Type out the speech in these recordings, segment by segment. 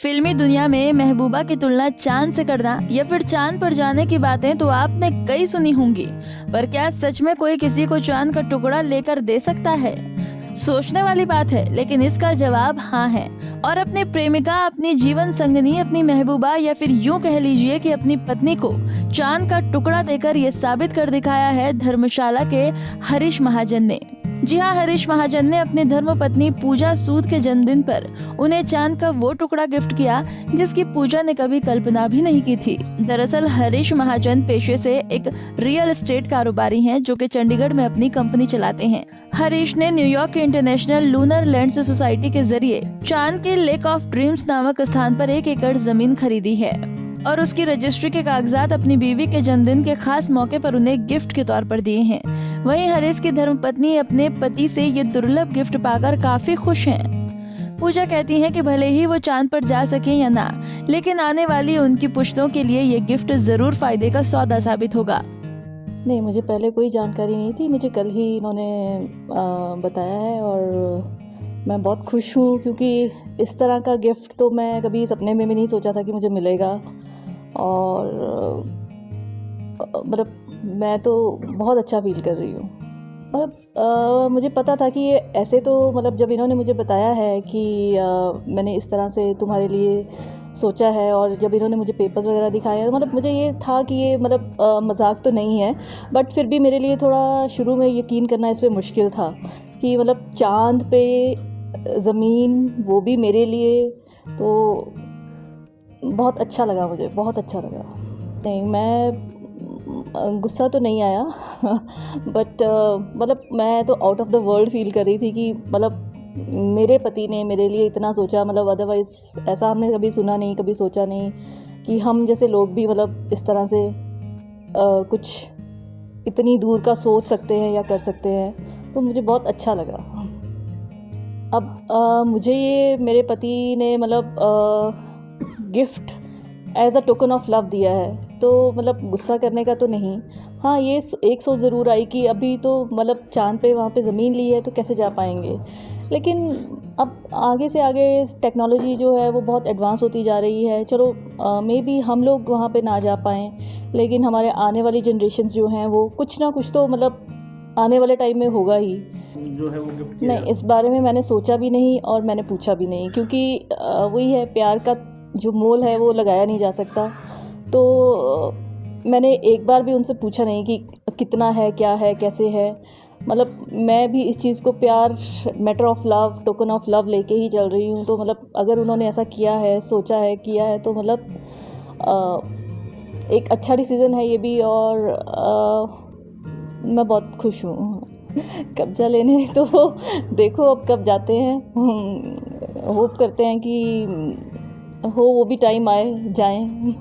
फिल्मी दुनिया में महबूबा की तुलना चांद से करना या फिर चांद पर जाने की बातें तो आपने कई सुनी होंगी, पर क्या सच में कोई किसी को चांद का टुकड़ा लेकर दे सकता है? सोचने वाली बात है, लेकिन इसका जवाब हाँ है। और अपनी प्रेमिका, अपनी जीवन संगनी, अपनी महबूबा या फिर यूं कह लीजिए कि अपनी पत्नी को चांद का टुकड़ा देकर ये साबित कर दिखाया है धर्मशाला के हरीश महाजन ने। जी हाँ, हरीश महाजन ने अपनी धर्मपत्नी पूजा सूद के जन्मदिन पर उन्हें चांद का वो टुकड़ा गिफ्ट किया जिसकी पूजा ने कभी कल्पना भी नहीं की थी। दरअसल हरीश महाजन पेशे से एक रियल एस्टेट कारोबारी हैं जो कि चंडीगढ़ में अपनी कंपनी चलाते हैं। हरीश ने न्यूयॉर्क के इंटरनेशनल लूनर लैंड सोसाइटी के जरिए चांद के लेक ऑफ ड्रीम्स नामक स्थान पर 1 एकड़ जमीन खरीदी है और उसकी रजिस्ट्री के कागजात अपनी बीवी के जन्मदिन के खास मौके पर उन्हें गिफ्ट के तौर पर दिए हैं। वहीं हरीश की धर्मपत्नी अपने पति से ये दुर्लभ गिफ्ट पाकर काफी खुश हैं। पूजा कहती हैं कि भले ही वो चांद पर जा सके या ना, लेकिन आने वाली उनकी पुश्तों के लिए ये गिफ्ट जरूर फायदे का सौदा साबित होगा। नहीं, मुझे पहले कोई जानकारी नहीं थी। मुझे कल ही इन्होंने बताया है और मैं बहुत खुश हूँ, क्योंकि इस तरह का गिफ्ट तो मैं कभी सपने में भी नहीं सोचा था कि मुझे मिलेगा। और मतलब मैं तो बहुत अच्छा फील कर रही हूँ। मतलब मुझे पता था कि ये ऐसे तो मतलब जब इन्होंने मुझे बताया है कि मैंने इस तरह से तुम्हारे लिए सोचा है, और जब इन्होंने मुझे पेपर्स वगैरह दिखाए हैं, मतलब मुझे ये था कि ये मतलब मजाक तो नहीं है, बट फिर भी मेरे लिए थोड़ा शुरू में यकीन करना इस पर मुश्किल था कि मतलब चांद पे ज़मीन, वो भी मेरे लिए। तो बहुत अच्छा लगा, मुझे बहुत अच्छा लगा। नहीं, मैं गुस्सा तो नहीं आया बट मतलब मैं तो out of the world feel कर रही थी कि मतलब मेरे पति ने मेरे लिए इतना सोचा। मतलब अदरवाइज़ ऐसा हमने कभी सुना नहीं, कभी सोचा नहीं कि हम जैसे लोग भी मतलब इस तरह से कुछ इतनी दूर का सोच सकते हैं या कर सकते हैं। तो मुझे बहुत अच्छा लगा। अब मुझे ये मेरे पति ने मतलब gift as a token of love दिया है, तो मतलब गुस्सा करने का तो नहीं। हाँ, ये एक सोच ज़रूर आई कि अभी तो मतलब चांद पे वहाँ पे ज़मीन ली है तो कैसे जा पाएंगे, लेकिन अब आगे से आगे टेक्नोलॉजी जो है वो बहुत एडवांस होती जा रही है। चलो मे बी हम लोग वहाँ पे ना जा पाएँ, लेकिन हमारे आने वाली जनरेशन्स जो हैं वो कुछ ना कुछ तो मतलब आने वाले टाइम में होगा ही जो है वो गिफ्ट नहीं, इस बारे में मैंने सोचा भी नहीं और मैंने पूछा भी नहीं, क्योंकि वही है, प्यार का जो मोल है वो लगाया नहीं जा सकता। तो मैंने एक बार भी उनसे पूछा नहीं कि कितना है, क्या है, कैसे है। मतलब मैं भी इस चीज़ को प्यार, matter of love, token of love लेके ही चल रही हूँ। तो मतलब अगर उन्होंने ऐसा किया है, सोचा है, किया है, तो मतलब एक अच्छा डिसीज़न है ये भी। और मैं बहुत खुश हूँ कब्जा लेने तो देखो अब कब जाते हैं। होप करते हैं कि हो वो भी टाइम आए, जाएं।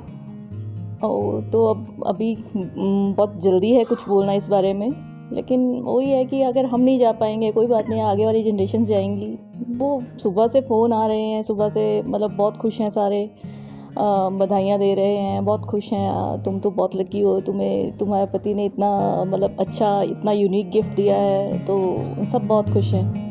और तो अब अभी बहुत जल्दी है कुछ बोलना इस बारे में, लेकिन वही है कि अगर हम नहीं जा पाएंगे कोई बात नहीं, आगे वाली जनरेशन जाएंगी। वो सुबह से फ़ोन आ रहे हैं, सुबह से मतलब बहुत खुश हैं सारे, बधाइयाँ दे रहे हैं, बहुत खुश हैं। तुम तो बहुत लकी हो, तुम्हें तुम्हारे पति ने इतना मतलब अच्छा, इतना यूनिक गिफ्ट दिया है। तो सब बहुत खुश हैं।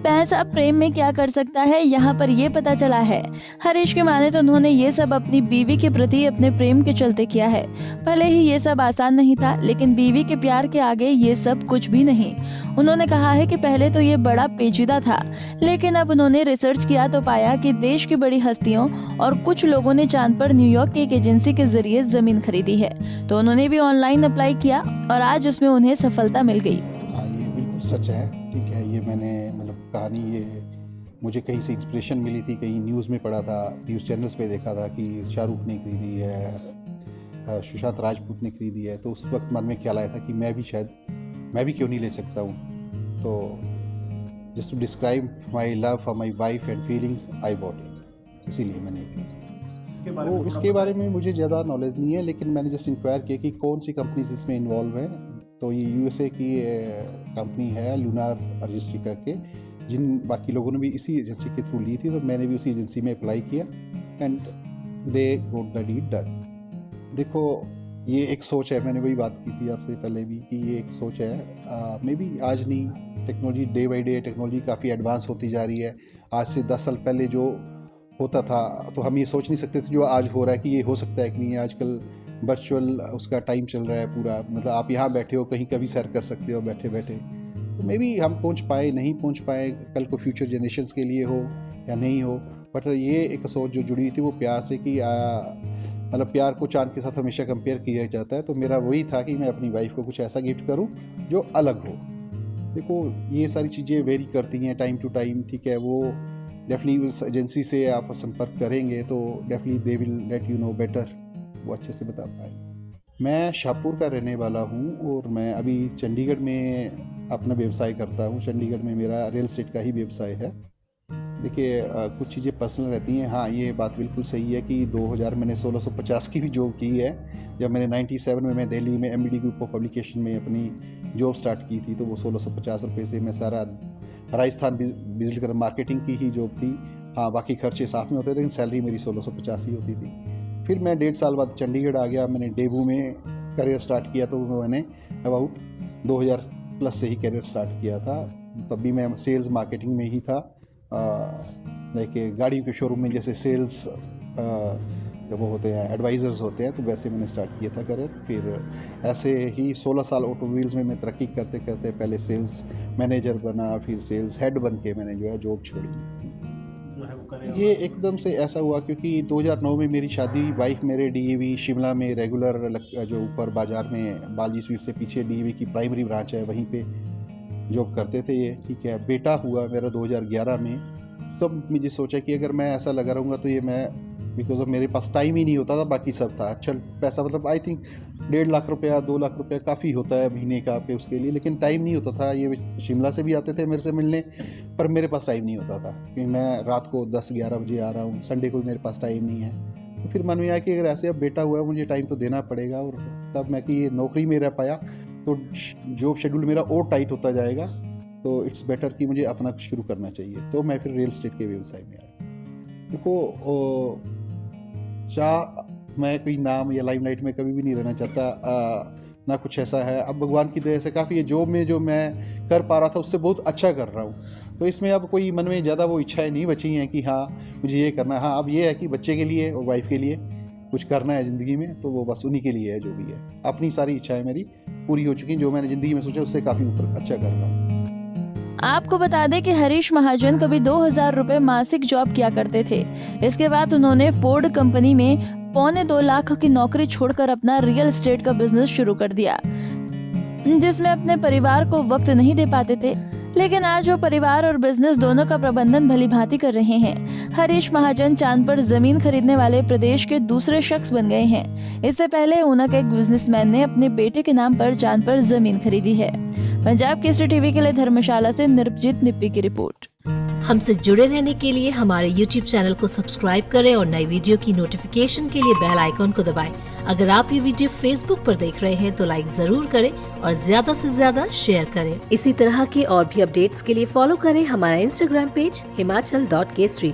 पैसा प्रेम में क्या कर सकता है, यहाँ पर ये पता चला है। हरीश के माने तो उन्होंने ये सब अपनी बीवी के प्रति अपने प्रेम के चलते किया है। भले ही ये सब आसान नहीं था, लेकिन बीवी के प्यार के आगे ये सब कुछ भी नहीं। उन्होंने कहा है कि पहले तो ये बड़ा पेचीदा था, लेकिन अब उन्होंने रिसर्च किया तो पाया कि देश की बड़ी हस्तियों और कुछ लोगों ने चांद पर न्यूयॉर्क की एक एजेंसी के जरिए जमीन खरीदी है। तो उन्होंने भी ऑनलाइन अप्लाई किया और आज उसमें उन्हें सफलता मिल गई। ये बिल्कुल सच है, ठीक है। ये मैंने मतलब कहानी, ये मुझे कहीं से इंस्पिरेशन मिली थी, कहीं न्यूज़ में पढ़ा था, न्यूज़ चैनल्स पे देखा था कि शाहरुख ने खरीदी है, सुशांत राजपूत ने खरीदी है। तो उस वक्त मन में ख्याल आया था कि मैं भी क्यों नहीं ले सकता हूँ। तो just to describe my love for my wife and feelings, I bought it, इसीलिए मैंने खरीदी। इसके बारे में मुझे ज़्यादा नॉलेज नहीं है, लेकिन मैंने जस्ट इंक्वायर किया कि कौन सी कंपनीज इसमें इन्वॉल्व हैं। तो ये यूएसए की कंपनी है, लूनार रजिस्ट्री करके, जिन बाकी लोगों ने भी इसी एजेंसी के थ्रू ली थी। तो मैंने भी उसी एजेंसी में अप्लाई किया and they got the deed done. देखो, ये एक सोच है, मैंने वही बात की थी आपसे पहले भी कि ये एक सोच है। मे बी आज नहीं, technology day by day technology काफ़ी एडवांस होती जा रही है। आज से 10 साल पहले जो होता था तो हम ये सोच नहीं सकते थे जो आज हो रहा है कि ये हो सकता है कि नहीं। आजकल वर्चुअल उसका टाइम चल रहा है पूरा, मतलब आप यहाँ बैठे हो कहीं कभी सैर कर सकते हो बैठे बैठे। तो मे बी हम पहुँच पाए नहीं पहुँच पाए, कल को फ्यूचर जनरेशन्स के लिए हो या नहीं हो, बट ये एक सोच जो जुड़ी हुई थी वो प्यार से कि मतलब प्यार को चांद के साथ हमेशा कंपेयर किया जाता है। तो मेरा वही था कि मैं अपनी वाइफ को कुछ ऐसा गिफ्ट करूं जो अलग हो। देखो ये सारी चीज़ें वेरी करती हैं टाइम टू टाइम, ठीक है। वो डेफिनेटली उस एजेंसी से आप संपर्क करेंगे तो definitely they will let you know better, वो अच्छे से बता पाएंगे। मैं शाहपुर का रहने वाला हूँ और मैं अभी चंडीगढ़ में अपना व्यवसाय करता हूँ। चंडीगढ़ में मेरा रियल एस्टेट का ही व्यवसाय है। देखिए कुछ चीज़ें पर्सनल रहती हैं। हाँ, ये बात बिल्कुल सही है कि 2000 मैंने 1650 की भी जॉब की है। जब मैंने 97 में मैं दिल्ली में MBD ग्रुप ऑफ पब्लिकेशन में अपनी जॉब स्टार्ट की थी तो वो 1650 रुपये से मैं सारा राजस्थान विजिट कर, मार्केटिंग की ही जॉब थी। हाँ, बाकी खर्चे साथ में होते थे लेकिन सैलरी मेरी 1650 ही होती थी। फिर मैं 1.5 साल बाद चंडीगढ़ आ गया। मैंने डेबू में करियर स्टार्ट किया तो मैंने अबाउट 2000 प्लस से ही करियर स्टार्ट किया था। तब भी मैं सेल्स मार्केटिंग में ही था। लाइक गाड़ियों के शोरूम में जैसे सेल्स वो होते हैं, एडवाइज़र्स होते हैं, तो वैसे मैंने स्टार्ट किया था करियर। फिर ऐसे ही 16 साल ऑटोमोबाइल्स में मैं तरक्की करते करते पहले सेल्स मैनेजर बना, फिर सेल्स हेड बन के मैंने जो है जॉब छोड़ी। ये एकदम से ऐसा हुआ क्योंकि 2009 में मेरी शादी, वाइफ मेरे DAV शिमला में रेगुलर जो ऊपर बाज़ार में बालजी स्वीट से पीछे DAV की प्राइमरी ब्रांच है वहीं पे जॉब करते थे ये, ठीक है। बेटा हुआ मेरा 2011 में। तो मुझे सोचा कि अगर मैं ऐसा लगा रहूँगा तो ये मैं बिकॉज ऑफ मेरे पास टाइम ही नहीं होता था, बाकी सब था। अच्छा पैसा मतलब आई थिंक 1.5 लाख रुपया 2 लाख रुपया काफ़ी होता है महीने का आपके उसके लिए, लेकिन टाइम नहीं होता था। ये शिमला से भी आते थे मेरे से मिलने, पर मेरे पास टाइम नहीं होता था क्योंकि मैं रात को 10-11 बजे आ रहा हूँ, संडे को भी मेरे पास टाइम नहीं है। तो फिर मन में आया कि अगर ऐसे अब बेटा हुआ है मुझे टाइम तो देना पड़ेगा। और तब मैं कि ये नौकरी में रह पाया तो जॉब शेड्यूल मेरा और टाइट होता जाएगा, तो इट्स बेटर कि मुझे अपना शुरू करना चाहिए। तो मैं फिर रियल एस्टेट के व्यवसाय में आया। देखो मैं कोई नाम या लाइमलाइट में कभी भी नहीं रहना चाहता, ना कुछ ऐसा है। अब भगवान की दया से काफ़ी है, जॉब में जो मैं कर पा रहा था उससे बहुत अच्छा कर रहा हूँ। तो इसमें अब कोई मन में ज़्यादा वो इच्छाएं नहीं बची हैं कि हाँ मुझे ये करना है। हाँ, अब ये है कि बच्चे के लिए और वाइफ के लिए कुछ करना है ज़िंदगी में, तो वो बस उन्हीं के लिए है जो भी है। अपनी सारी इच्छाएं मेरी पूरी हो चुकी हैं, जो मैंने ज़िंदगी में सोचा उससे काफ़ी ऊपर अच्छा कर रहा हूँ। आपको बता दें कि हरीश महाजन कभी 2000 रुपए मासिक जॉब किया करते थे। इसके बाद उन्होंने फोर्ड कंपनी में 1.25 लाख की नौकरी छोड़कर अपना रियल एस्टेट का बिजनेस शुरू कर दिया, जिसमें अपने परिवार को वक्त नहीं दे पाते थे। लेकिन आज वो परिवार और बिजनेस दोनों का प्रबंधन भली भांति कर रहे हैं। हरीश महाजन चांद पर जमीन खरीदने वाले प्रदेश के दूसरे शख्स बन गए हैं। इससे पहले ऊना के एक बिजनेसमैन ने अपने बेटे के नाम पर चांद पर जमीन खरीदी है। पंजाब केसरी टीवी के लिए धर्मशाला से निर्भजीत निप्पी की रिपोर्ट। हमसे जुड़े रहने के लिए हमारे YouTube चैनल को सब्सक्राइब करें और नई वीडियो की नोटिफिकेशन के लिए बेल आइकॉन को दबाएं। अगर आप ये वीडियो Facebook पर देख रहे हैं तो लाइक जरूर करें और ज्यादा से ज्यादा शेयर करें। इसी तरह के और भी अपडेट्स के लिए फॉलो करें हमारा Instagram पेज himachal.kesri।